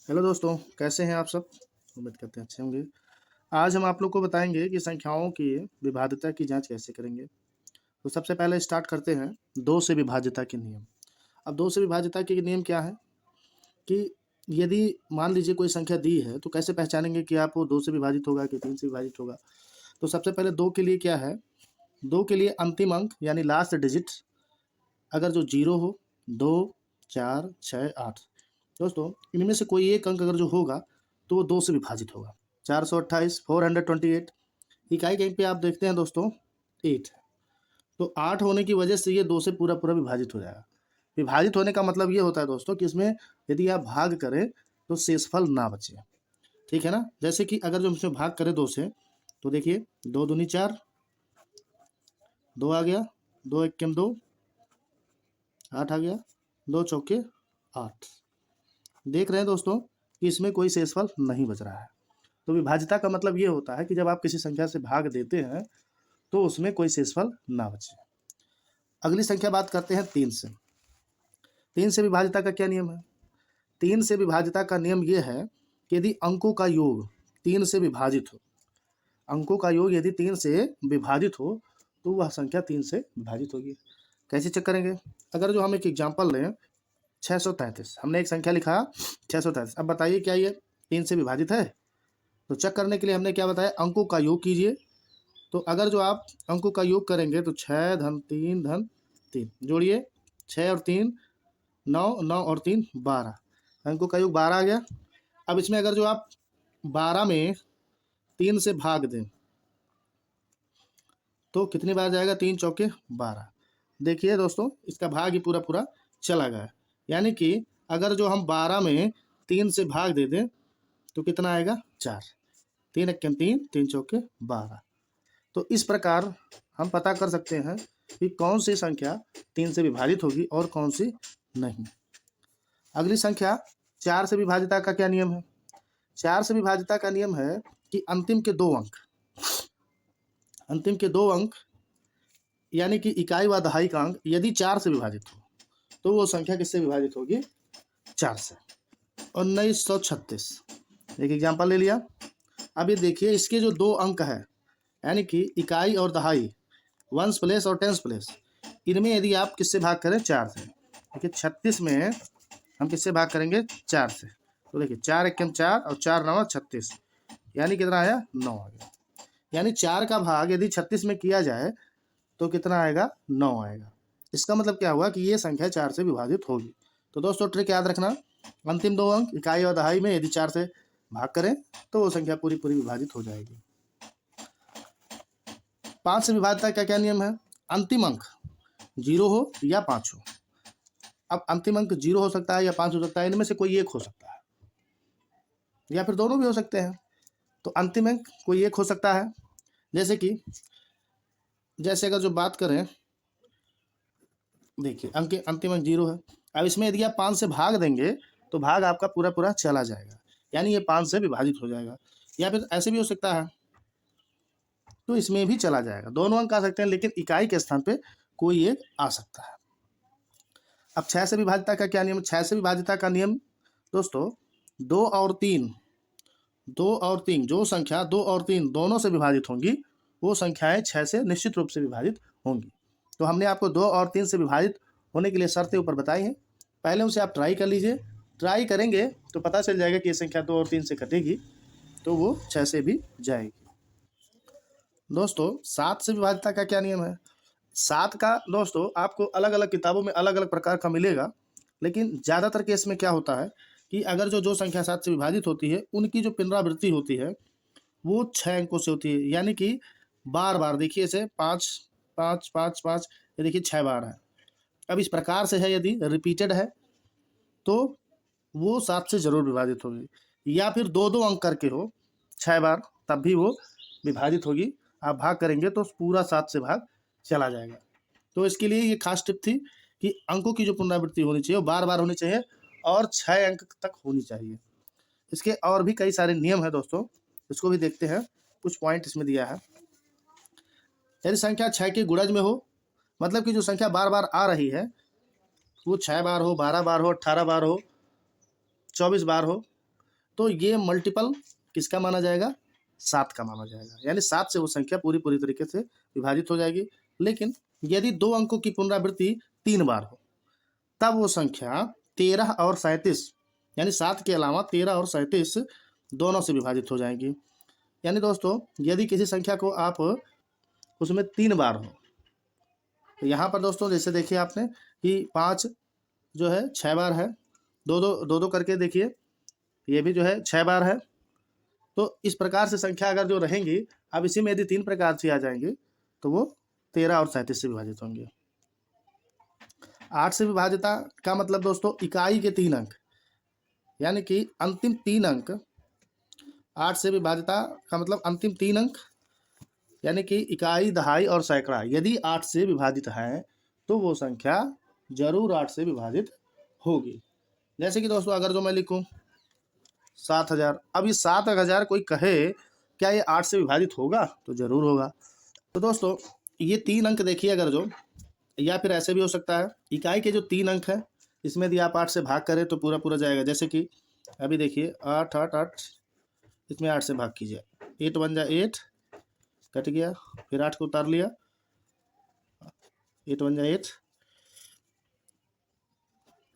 Hello दोस्तों, कैसे हैं आप सब? उम्मीद करते हैं अच्छे होंगे। आज हम आप लोग को बताएँगे कि संख्याओं की विभाज्यता की जाँच कैसे करेंगे। तो सबसे पहले स्टार्ट करते हैं 2 से विभाज्यता के नियम। अब 2 से विभाज्यता के नियम क्या है कि यदि मान लीजिए कोई संख्या दी है, तो कैसे पहचानेंगे कि आप वो 2 से विभाजित होगा कि 3 से विभाजित होगा? तो सबसे पहले 2 के लिए क्या है, 2 के लिए अंतिम अंक यानी लास्ट डिजिट अगर जो 0 हो, 2, 4, 6, 8 दोस्तों इनमें से कोई एक अंक अगर जो होगा तो वो 2 से विभाजित होगा। 428 428 इकाई के अंक पे आप देखते हैं दोस्तों 8 है। तो 8 होने की वजह से ये 2 से पूरा-पूरा विभाजित हो जाएगा। विभाजित होने का मतलब ये होता है दोस्तों कि इसमें यदि आप भाग करें तो शेषफल ना बचे। ठीक है ना? जैसे कि अगर जो हम इसमें भाग करें 2 से तो देखिए 2 दूनी 4 2 आ गया, 2 एक्के 2 8 आ गया, 2 चौके 8। देख रहे हैं दोस्तों कि इसमें कोई शेषफल नहीं बच रहा है। तो विभाज्यता का मतलब ये होता है कि जब आप किसी संख्या से भाग देते हैं तो उसमें कोई शेषफल ना बचे। अगली संख्या बात करते हैं 3 से। 3 से विभाज्यता का क्या नियम है? 3 से विभाज्यता का नियम ये है कि यदि अंकों का योग 3 से विभाजित हो, अंकों का योग यदि 3 से विभाजित हो तो वह संख्या 3 से विभाजित होगी। कैसे चेक करेंगे? अगर जो हम एक एग्जाम्पल लें 633, हमने एक संख्या लिखा 633। अब बताइए क्या ये 3 से विभाजित है? तो चेक करने के लिए हमने क्या बताया, अंकों का योग कीजिए। तो अगर जो आप अंकों का योग करेंगे तो 6 धन 3 धन 3 जोड़िए, 6 और 3 9, 9 और 3 12, अंकों का योग 12 आ गया। अब इसमें अगर जो आप 12 में 3 से भाग दें तो कितनी बार जाएगा? 3 चौके 12। देखिए दोस्तों इसका भाग ही पूरा पूरा चला गया, यानी कि अगर जो हम 12 में 3 से भाग दे दें तो कितना आएगा? 4। 3 एक्के 3, 3 चौके 12। तो इस प्रकार हम पता कर सकते हैं कि कौन सी संख्या 3 से विभाजित होगी और कौन सी नहीं। अगली संख्या 4 से विभाज्यता का क्या नियम है? 4 से विभाज्यता का नियम है कि अंतिम के 2 अंक, अंतिम के 2 अंक यानी कि इकाई व दहाई का अंक यदि 4 से विभाजित हो तो वो संख्या किससे विभाजित होगी? 4 से। 1936 एक एग्जाम्पल ले लिया। अब ये देखिए इसके जो 2 अंक है यानी कि इकाई और दहाई, वंस प्लेस और टेंस प्लेस, इनमें यदि आप किससे भाग करें? 4 से। देखिए 36 में हम किससे भाग करेंगे? 4 से। तो देखिए 4 एक्के 4 और 4 9 36, यानी कितना आया? 9 आ गया। यानी 4 का भाग यदि 36 में किया जाए तो कितना आएगा? 9 आएगा। इसका मतलब क्या हुआ कि ये संख्या 4 से विभाजित होगी। तो दोस्तों ट्रिक याद रखना, अंतिम 2 अंक इकाई और दहाई में यदि 4 से भाग करें तो वो संख्या पूरी पूरी विभाजित हो जाएगी। 5 से विभाज्यता का क्या नियम है? अंतिम अंक 0 हो या 5 हो। अब अंतिम अंक 0 हो सकता है या 5 हो सकता है, इनमें से कोई एक हो सकता है या फिर दोनों भी हो सकते हैं। तो अंतिम अंक कोई एक हो सकता है, जैसे कि अगर जो बात करें, देखिए अंतिम अंक 0 है। अब इसमें यदि आप 5 से भाग देंगे तो भाग आपका पूरा पूरा चला जाएगा, यानी ये 5 से विभाजित हो जाएगा। या फिर ऐसे भी हो सकता है तो इसमें भी चला जाएगा, दोनों अंक आ सकते हैं लेकिन इकाई के स्थान पे कोई एक आ सकता है। अब 6 से विभाज्यता का क्या नियम? 6 से विभाज्यता का नियम दोस्तों 2 और 3, 2 और 3 जो संख्या 2 और 3 दोनों से विभाजित होंगी वो संख्याएं 6 से निश्चित रूप से विभाजित होंगी। तो हमने आपको 2 और 3 से विभाजित होने के लिए शर्तें ऊपर बताई हैं, पहले उसे आप ट्राई कर लीजिए। ट्राई करेंगे तो पता चल जाएगा कि ये संख्या 2 और 3 से कटेगी तो वो 6 से भी जाएगी। दोस्तों 7 से विभाज्यता का क्या नियम है? 7 का दोस्तों आपको अलग अलग किताबों में अलग अलग प्रकार का मिलेगा, लेकिन ज़्यादातर केस में क्या होता है कि अगर जो संख्या 7 से विभाजित होती है उनकी जो पुनरावृत्ति होती है वो 6 अंकों से होती है, यानी कि बार बार देखिए इसे 5 5 5 5, ये देखिए 6 बार है। अब इस प्रकार से है, यदि रिपीटेड है तो वो 7 से जरूर विभाजित होगी, या फिर 2-2 अंक करके हो 6 बार तब भी वो विभाजित होगी। आप भाग करेंगे तो पूरा 7 से भाग चला जाएगा। तो इसके लिए ये खास टिप थी कि अंकों की जो पुनरावृत्ति होनी चाहिए वो बार बार होनी चाहिए और 6 अंक तक होनी चाहिए। इसके और भी कई सारे नियम हैं दोस्तों, इसको भी देखते हैं। कुछ पॉइंट इसमें दिया है। यदि संख्या 6 के गुणज में हो, मतलब कि जो संख्या बार बार आ रही है वो 6 बार हो, 12 बार हो, 18 बार हो, 24 बार हो, तो ये मल्टीपल किसका माना जाएगा, 7 का माना जाएगा, यानी 7 से वो संख्या पूरी पूरी तरीके से विभाजित हो जाएगी। लेकिन यदि 2 अंकों की पुनरावृत्ति 3 बार हो तब वो संख्या 13 और 37 यानी 7 के अलावा 13 और 37 दोनों से विभाजित हो जाएंगी। यानी दोस्तों यदि किसी संख्या को आप उसमें 3 बार हो, तो यहाँ पर दोस्तों जैसे देखिए आपने कि 5 जो है 6 बार है, दो दो करके देखिए ये भी जो है 6 बार है। तो इस प्रकार से संख्या अगर जो रहेंगी, अब इसी में यदि 3 प्रकार से आ जाएंगे तो वो 13 और 37 से विभाजित होंगे। 8 से विभाजिता का मतलब दोस्तों इकाई के 3 अंक, यानी कि अंतिम 3 अंक। 8 से विभाजिता का मतलब अंतिम 3 अंक, यानी कि इकाई, दहाई और सैकड़ा यदि 8 से विभाजित है तो वो संख्या जरूर 8 से विभाजित होगी। जैसे कि दोस्तों अगर जो मैं लिखूं 7000, अब ये 7000 कोई कहे क्या ये 8 से विभाजित होगा, तो जरूर होगा। तो दोस्तों ये 3 अंक देखिए अगर जो, या फिर ऐसे भी हो सकता है इकाई के जो 3 अंक है इसमें यदि आप 8 से भाग करें तो पूरा पूरा जाएगा। जैसे कि अभी देखिए 8 8 8, इसमें 8 से भाग कीजिए, 8 1 जा 8 कट गया, फिर 8 को उतार लिया, 8 1 जा 8,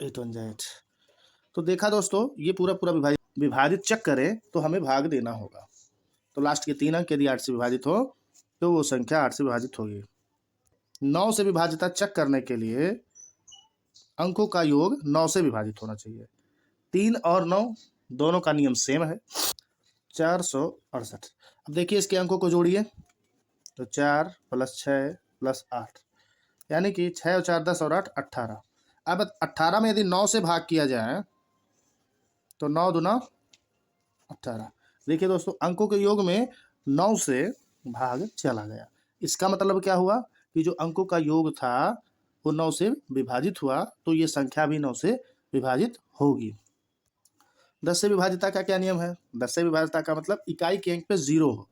8 1 जा 8। तो देखा दोस्तों ये पूरा पूरा विभाजित चेक करें तो हमें भाग देना होगा। तो लास्ट के 3 अंक यदि 8 से विभाजित हो तो वो संख्या 8 से विभाजित होगी। 9 से विभाजिता चेक करने के लिए अंकों का योग 9 से विभाजित होना चाहिए। 3 और 9 दोनों का नियम सेम है, 468। अब देखिए इसके अंकों को जोड़िए, तो 4 + 6 + 8, यानी कि 6 और 4 10 और 8 18। अब 18 में यदि 9 से भाग किया जाए तो 9 दूना 18। देखिए दोस्तों अंकों के योग में 9 से भाग चला गया, इसका मतलब क्या हुआ कि जो अंकों का योग था वो 9 से विभाजित हुआ, तो ये संख्या भी 9 से विभाजित होगी। 10 से विभाजिता का क्या नियम है, 10 से विभाजिता का मतलब इकाई के अंक पे 0 हो,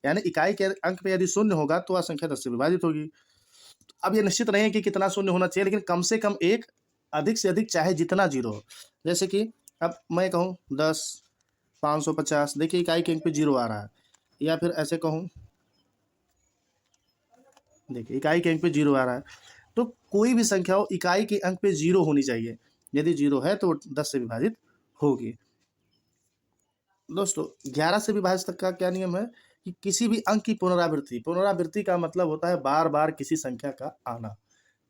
यानी इकाई के अंक पे यदि 0 होगा तो वह संख्या 10 से विभाजित होगी। अब ये निश्चित नहीं है कि कितना 0 होना चाहिए, लेकिन कम से कम एक, अधिक से अधिक चाहे जितना 0 हो। जैसे कि अब मैं कहूँ 10 550, देखिए इकाई के अंक पे 0 आ रहा है, या फिर ऐसे कहूँ देखिए इकाई के अंक पे 0 आ रहा है, तो कोई भी संख्या हो इकाई के अंक पे 0 होनी चाहिए, यदि 0 है तो 10 से विभाजित होगी। दोस्तों 11 से विभाजित का क्या नियम है कि किसी भी अंक की पुनरावृत्ति, पुनरावृत्ति का मतलब होता है बार बार किसी संख्या का आना।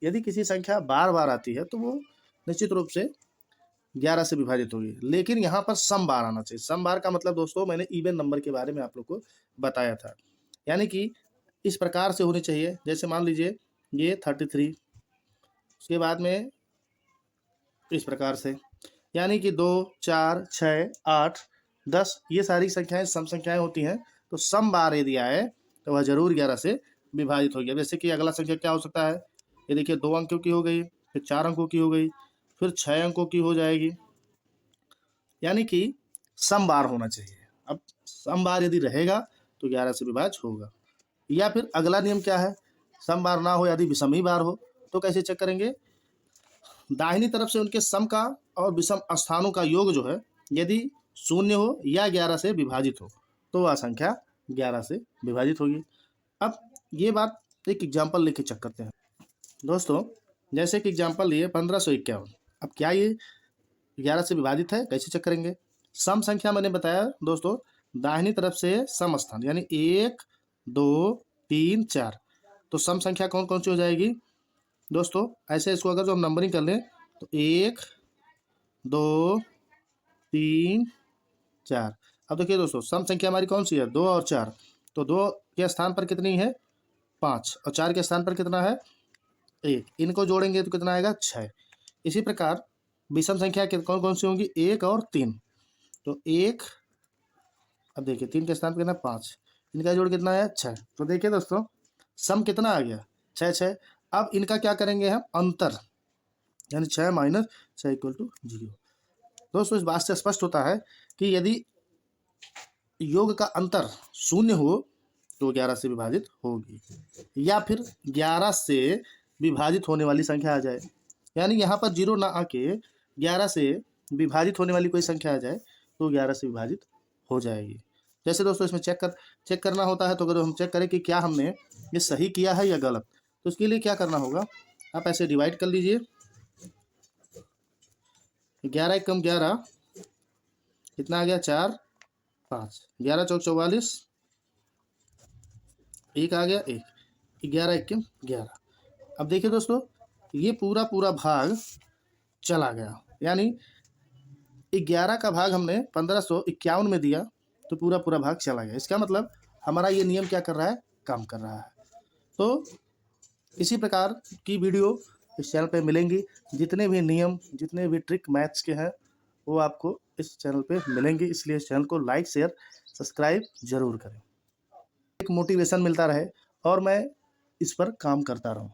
यदि किसी संख्या बार बार आती है तो वो निश्चित रूप से 11 से विभाजित होगी, लेकिन यहाँ पर सम बार आना चाहिए। सम बार का मतलब दोस्तों मैंने इवन नंबर के बारे में आप लोग को बताया था, यानी कि इस प्रकार से होनी चाहिए। जैसे मान लीजिए ये 33, उसके बाद में इस प्रकार से, यानी कि 2 4 6 8 10 ये सारी संख्याएं सम संख्याएं होती हैं। तो सम बार यदि आए तो वह जरूर 11 से विभाजित होगी। जैसे कि अगला संख्या क्या हो सकता है, ये देखिए 2 अंकों की हो गई, फिर 4 अंकों की हो गई, फिर 6 अंकों की हो जाएगी, यानी कि सम बार होना चाहिए। अब सम बार यदि रहेगा तो 11 से विभाज्य होगा। या फिर अगला नियम क्या है, सम बार ना हो यदि विषमी बार हो, तो कैसे चेक करेंगे, दाहिनी तरफ से उनके सम का और विषम स्थानों का योग जो है यदि 0 हो या 11 से विभाजित हो तो वह संख्या 11 से विभाजित होगी। अब ये बात एक एग्जाम्पल लेके चेक करते हैं दोस्तों। जैसे कि एग्जाम्पल लिए 1551, अब क्या ये 11 से विभाजित है, कैसे चेक करेंगे। सम संख्या मैंने बताया दोस्तों, दाहिनी तरफ से सम स्थान, यानी 1 2 3 4, तो सम संख्या कौन कौन सी हो जाएगी दोस्तों। ऐसे इसको अगर जो हम नंबरिंग कर लें तो 1 2 3 4। अब देखिए दोस्तों सम संख्या हमारी कौन सी है, 2 और 4, तो 2 के स्थान पर कितनी है 5, और 4 के स्थान पर कितना है 1, इनको जोड़ेंगे तो कितना आएगा 6। इसी प्रकार विषम संख्या कौन कौन सी होंगी, 1 और 3, तो 1, अब देखिए 3 के स्थान पर कितना 5, इनका जोड़ कितना है 6। तो देखिए दोस्तों सम कितना आ गया 6 6। अब इनका क्या करेंगे हम अंतर, यानी 6 - 6 = 0। दोस्तों इस बात से स्पष्ट होता है कि यदि योग का अंतर 0 हो तो 11 से विभाजित होगी, या फिर 11 से विभाजित होने वाली संख्या आ जाए, यानी यहाँ पर 0 ना आके 11 से विभाजित होने वाली कोई संख्या आ जाए तो 11 से विभाजित हो जाएगी। जैसे दोस्तों इसमें चेक करना होता है, तो अगर हम चेक करें कि क्या हमने ये सही किया है या गलत, तो उसके लिए क्या करना होगा, आप ऐसे डिवाइड कर लीजिए। 11 एकम 11 कितना आ गया, 4 5, 11 चौक 44, एक आ गया 1, 11 एकम 11। अब देखिए दोस्तों, ये पूरा पूरा भाग चला गया, यानी 11 का भाग हमने 1551 में दिया तो पूरा पूरा भाग चला गया। इसका मतलब हमारा ये नियम क्या कर रहा है, काम कर रहा है। तो इसी प्रकार की वीडियो इस चैनल पे मिलेंगी। जितने भी नियम, जितने भी ट्रिक मैथ्स के हैं, वो आपको इस चैनल पे मिलेंगे। इसलिए इस चैनल को लाइक, शेयर, सब्सक्राइब जरूर करें। एक मोटिवेशन मिलता रहे और मैं इस पर काम करता रहूँ।